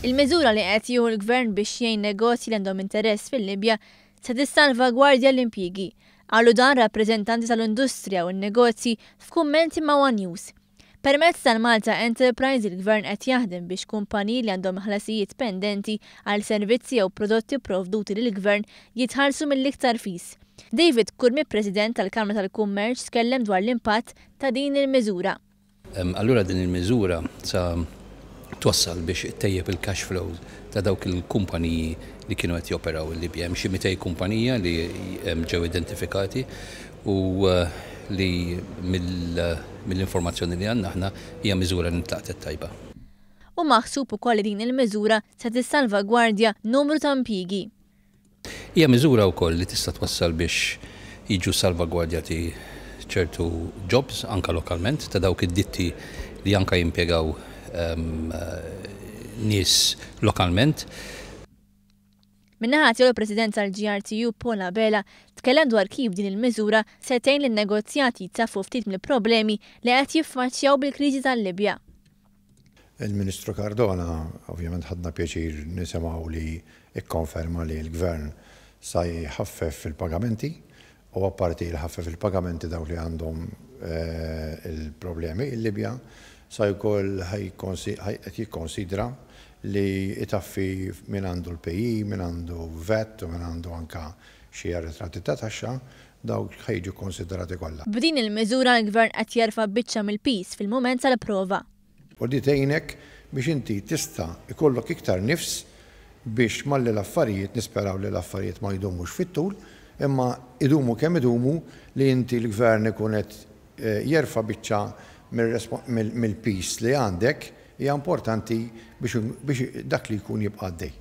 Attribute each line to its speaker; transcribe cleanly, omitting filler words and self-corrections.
Speaker 1: Il-miżura li qed jieħu l-Gvern biex jgħin negozji li għandhom interess fil-Libja se tissalvagwardja l-impjiegi, qalu dan rappreżentanti tal-industrija u n-negozji f'kummenti ma' One News. Permezz tal-Malta Enterprise il-Gvern qed jaħdem biex kumpaniji li għandhom ħlasijiet pendenti għal servizzi jew prodotti provduti lill-Gvern jitħallsu mill-iktar fis. David Kurmi, President tal-Kamra tal-Kummerċ, tkellem dwar l-impatt ta' din il-miżura.
Speaker 2: Allura din il-miżura sa twassal biex ittejjeb il-cash flow ta' dawk il-kumpaniji li kienu qed joperaw il-Libja. Hemm xi 200 kumpanija li ġew identifikati u li mill-informazzjoni li għandna aħna hija miżura li ntlaqtet tajba.
Speaker 1: U maħsub ukoll din il-miżura se tissalvagwardja numru ta' impjiegi.
Speaker 2: Hija miżura wkoll li tista' twassal biex jiġu salvagwardjati ċertu jobs anka lokalment ta' dawk id-ditti li anka jimpjegaw nies lokalment.
Speaker 1: Minnaħat jew il-President tal-GRTU Paula Bela tkellem dwar kif din il-miżura se tgħin lin-negozjati jitaffu ftit mill-problemi li qed jiffaċċjaw bil-kriżi tal-Libja.
Speaker 3: Il-Ministru Cardona ovvjament ħadna pjaċir nisimgħu li ikkonferma li l-Gvern sa jħaffef il-pagamenti u apparti jħaffef il-pagamenti dawk li għandhom il-problemi il-Libja sa jkoll qed jikkonsidra li itaffi minn għandu l-PI, minn għandu vet u minn għandu anka xi arretrati ta' taxxa dawk ħejġu konsiderati kollha.
Speaker 1: B'din il-miżura l-Gvern qed jerfa' biċċa mill-pis fil-mument tal-prova.
Speaker 3: U di tgħinek biex inti tista' ikollok iktar nifs biex malli l-affarijiet nisperaw li l-affarijiet ma jdumux fit-tul, imma idumu kemm idumu li inti l-Gvern ikun qed jerfa' biċċa mill-pis li għandek hija importanti biex dak li jkun jibqa' għaddej.